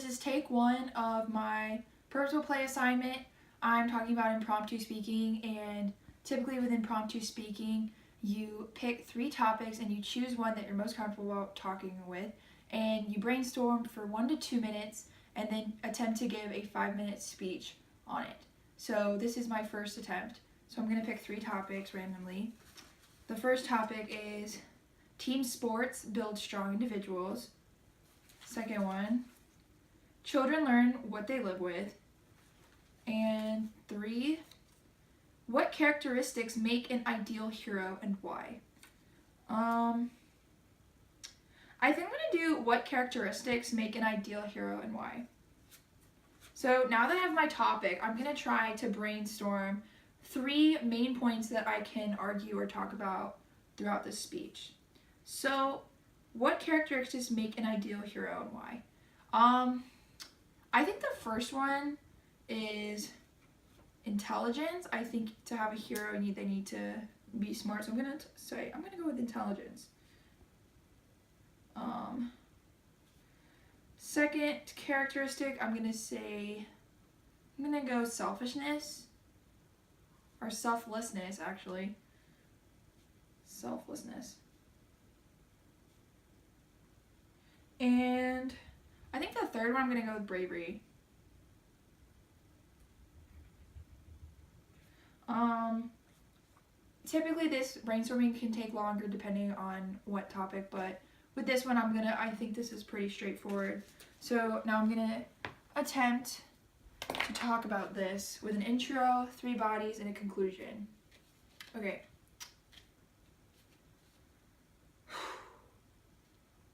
is take one of my Purposeful play assignment. I'm talking about impromptu speaking, and typically with impromptu speaking, you pick 3 topics and you choose one that you're most comfortable about talking with, and you brainstorm for 1 to 2 minutes and then attempt to give a 5-minute speech on it. So this is my first attempt. So I'm going to pick 3 topics randomly. The first topic is team sports build strong individuals. Second one, children learn what they live with. And 3, what characteristics make an ideal hero and why? I think I'm going to do what characteristics make an ideal hero and why. So now that I have my topic, I'm going to try to brainstorm 3 main points that I can argue or talk about throughout this speech. So, what characteristics make an ideal hero and why? I think the first one is intelligence. I think to have a hero, they need to be smart. So I'm gonna go with intelligence. Second characteristic, I'm gonna go selfishness or selflessness, actually. Selflessness. And I think the third one, I'm gonna go with bravery. Typically this brainstorming can take longer depending on what topic, but with this one I think this is pretty straightforward. So now I'm gonna attempt to talk about this with an intro, 3 bodies, and a conclusion. Okay.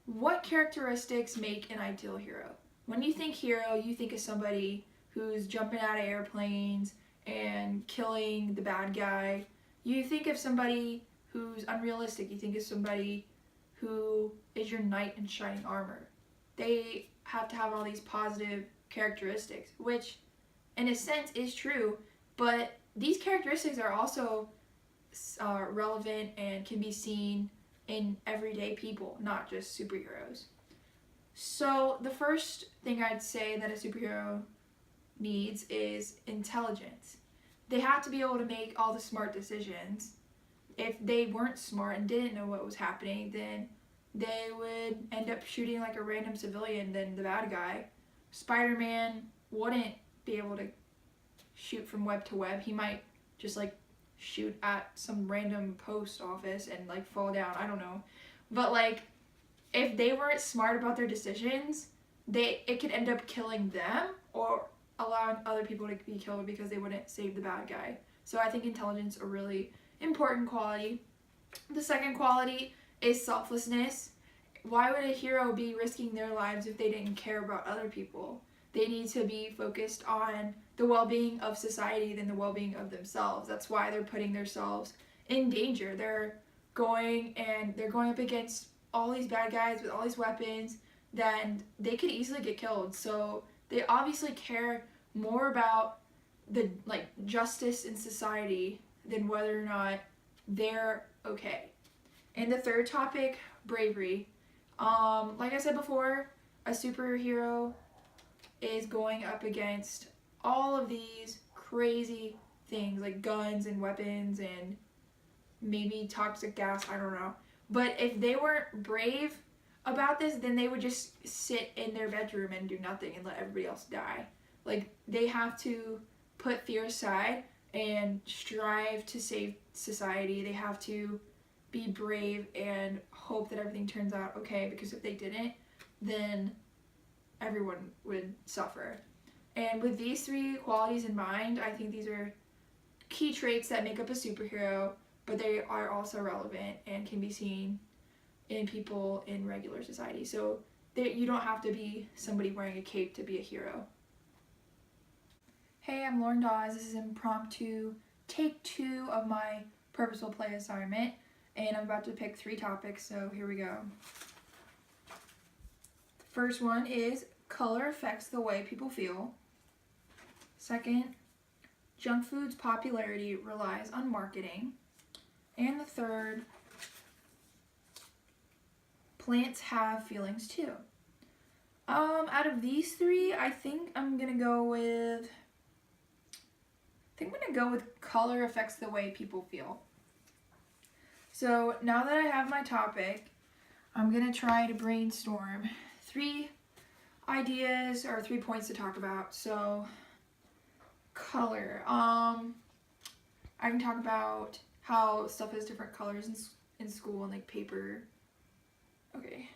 What characteristics make an ideal hero? When you think hero, you think of somebody who's jumping out of airplanes and killing the bad guy. You think of somebody who's unrealistic. You think of somebody who is your knight in shining armor. They have to have all these positive characteristics, which in a sense is true, but these characteristics are also relevant and can be seen in everyday people, not just superheroes. So the first thing I'd say that a superhero needs is intelligence. They have to be able to make all the smart decisions. If they weren't smart and didn't know what was happening, then they would end up shooting like a random civilian than the bad guy. Spider-Man wouldn't be able to shoot from web to web. He might just shoot at some random post office and fall down. I don't know. But if they weren't smart about their decisions, it could end up killing them or allowing other people to be killed because they wouldn't save the bad guy. So I think intelligence is a really important quality. The second quality is selflessness. Why would a hero be risking their lives if they didn't care about other people? They need to be focused on the well-being of society than the well-being of themselves. That's why they're putting themselves in danger. They're going up against all these bad guys with all these weapons, then they could easily get killed. So they obviously care more about the justice in society than whether or not they're okay. And the third topic, bravery. Like I said before, a superhero is going up against all of these crazy things like guns and weapons and maybe toxic gas, I don't know. But if they weren't brave about this, then they would just sit in their bedroom and do nothing and let everybody else die. They have to put fear aside and strive to save society. They have to be brave and hope that everything turns out okay, because if they didn't, then everyone would suffer. And with these 3 qualities in mind, I think these are key traits that make up a superhero, but they are also relevant and can be seen in people in regular society. So you don't have to be somebody wearing a cape to be a hero. Hey, I'm Lauren Dawes. This is impromptu take 2 of my Purposeful play assignment, and I'm about to pick 3 topics, so here we go. The first one is color affects the way people feel. Second, junk food's popularity relies on marketing. And the third, plants have feelings too. Out of these three, I think I'm gonna go with color affects the way people feel. So now that I have my topic, I'm gonna try to brainstorm 3 ideas or 3 points to talk about. So color. I can talk about how stuff has different colors in school and like paper. Okay.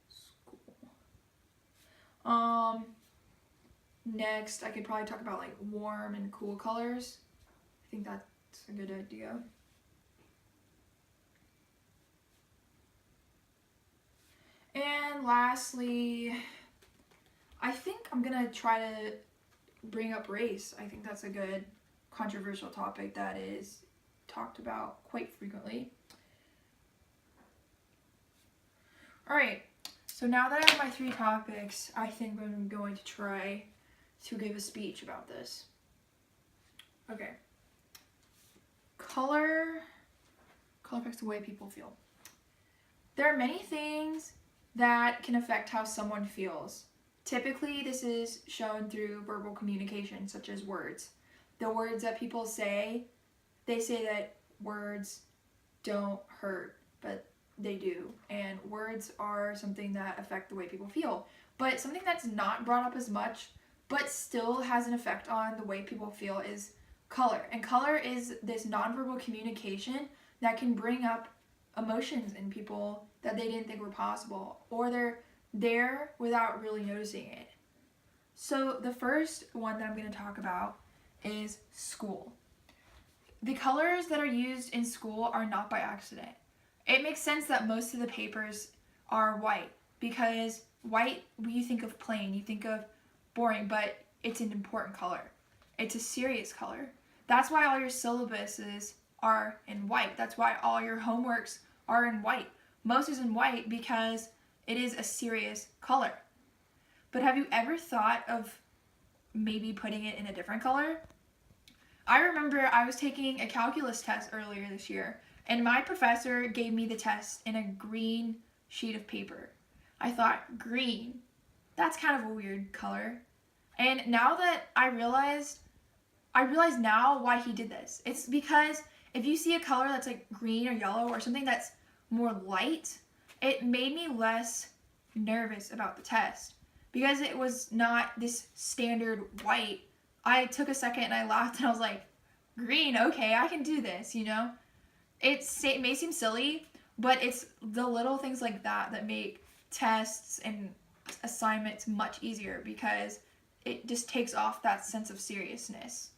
School. Next, I could probably talk about like warm and cool colors. I think that's a good idea. And lastly, I think I'm gonna try to bring up race. I think that's a good controversial topic that is talked about quite frequently. Alright, so now that I have my 3 topics, I think I'm going to try to give a speech about this. Okay. Color affects the way people feel. There are many things that can affect how someone feels. Typically, this is shown through verbal communication, such as words. The words that people say, they say that words don't hurt, but they do. And words are something that affect the way people feel. But something that's not brought up as much, but still has an effect on the way people feel, is color. And color is this nonverbal communication that can bring up emotions in people that they didn't think were possible, or they're there without really noticing it. So the first one that I'm going to talk about is school. The colors that are used in school are not by accident. It makes sense that most of the papers are white, because white, when you think of plain, you think of boring, but it's an important color. It's a serious color. That's why all your syllabuses are in white. That's why all your homeworks are in white. Most is in white because it is a serious color. But have you ever thought of maybe putting it in a different color? I remember I was taking a calculus test earlier this year, and my professor gave me the test in a green sheet of paper. I thought, green? That's kind of a weird color. And now that I realize now why he did this. It's because if you see a color that's like green or yellow or something that's more light, it made me less nervous about the test, because it was not this standard white. I took a second and I laughed and I was like, green, okay, I can do this, you know? It may seem silly, but it's the little things like that that make tests and assignments much easier, because it just takes off that sense of seriousness.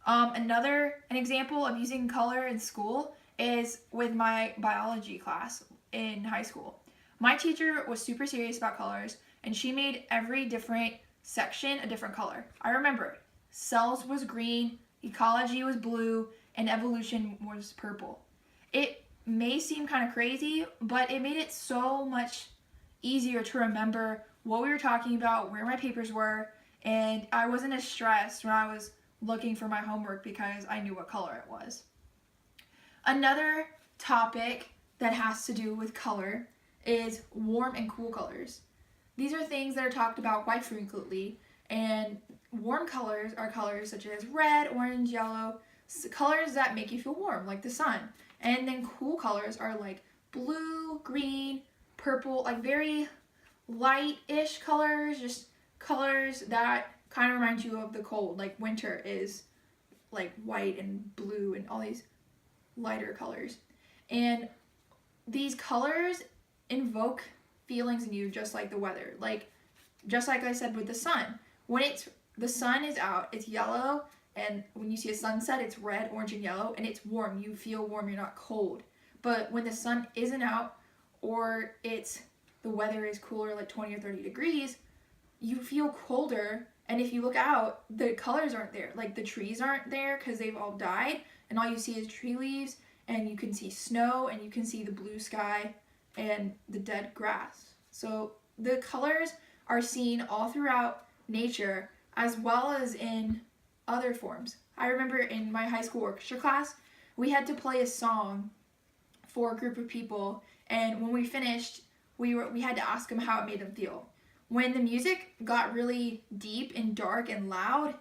An example of using color in school is with my biology class in high school. My teacher was super serious about colors, and she made every different section a different color. I remember cells was green, ecology was blue, and evolution was purple. It may seem kind of crazy, but it made it so much easier to remember what we were talking about, where my papers were, and I wasn't as stressed when I was looking for my homework because I knew what color it was. Another topic that has to do with color is warm and cool colors. These are things that are talked about quite frequently, and warm colors are colors such as red, orange, yellow, colors that make you feel warm, like the sun. And then cool colors are like blue, green, purple, like very light-ish colors, just colors that kind of remind you of the cold, like winter is like white and blue and all these lighter colors. And these colors invoke feelings in you, just like the weather. Just like I said with the sun. When the sun is out, it's yellow, and when you see a sunset, it's red, orange, and yellow, and it's warm. You feel warm, you're not cold. But when the sun isn't out, or the weather is cooler, like 20 or 30 degrees, you feel colder, and if you look out, the colors aren't there. Like the trees aren't there because they've all died, and all you see is tree leaves, and you can see snow, and you can see the blue sky and the dead grass. So the colors are seen all throughout nature, as well as in other forms. I remember in my high school orchestra class, we had to play a song for a group of people, and when we finished, we had to ask them how it made them feel. When the music got really deep and dark and loud,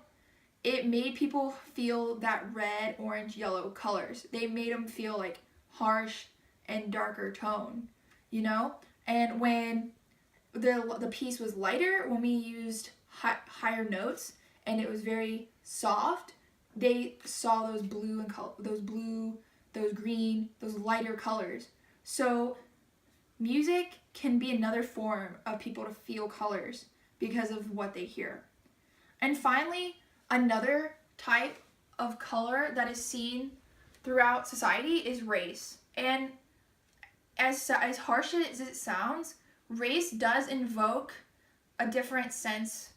it made people feel that red, orange, yellow colors. They made them feel like harsh and darker tone, you know? And when the piece was lighter, when we used higher notes and it was very soft, they saw those blue and those green, those lighter colors. So music can be another form of people to feel colors because of what they hear. And finally, another type of color that is seen throughout society is race. And as harsh as it sounds, race does invoke a different sense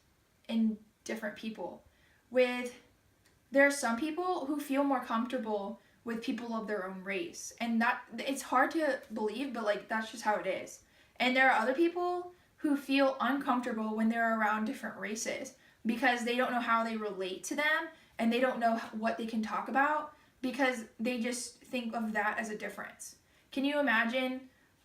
in different people. There are some people who feel more comfortable with people of their own race, and that it's hard to believe, but like that's just how it is. And there are other people who feel uncomfortable when they're around different races because they don't know how they relate to them, and they don't know what they can talk about because they just think of that as a difference. Can you imagine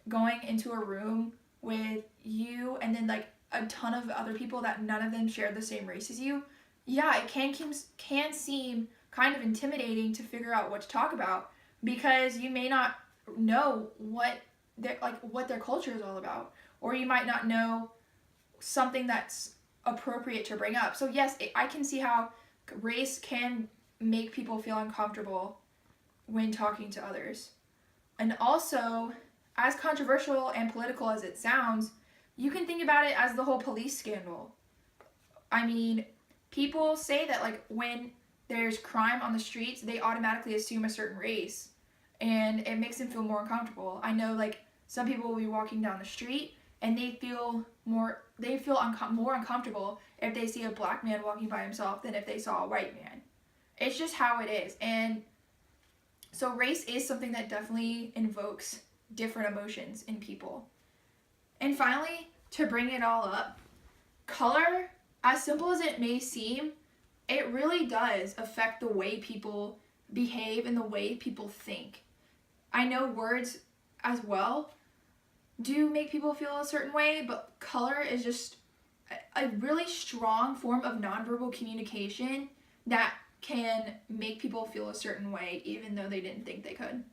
going into a room with you and then like a ton of other people that none of them share the same race as you? Yeah, it can seem kind of intimidating to figure out what to talk about because you may not know what their culture is all about, or you might not know something that's appropriate to bring up. So yes, I can see how race can make people feel uncomfortable when talking to others. And also, as controversial and political as it sounds, you can think about it as the whole police scandal. I mean, people say that like when there's crime on the streets, they automatically assume a certain race, and it makes them feel more uncomfortable. I know like some people will be walking down the street and they feel more uncomfortable if they see a black man walking by himself than if they saw a white man. It's just how it is. And so race is something that definitely invokes different emotions in people. And finally, to bring it all up, color, as simple as it may seem, it really does affect the way people behave and the way people think. I know words as well do make people feel a certain way, but color is just a really strong form of nonverbal communication that can make people feel a certain way even though they didn't think they could.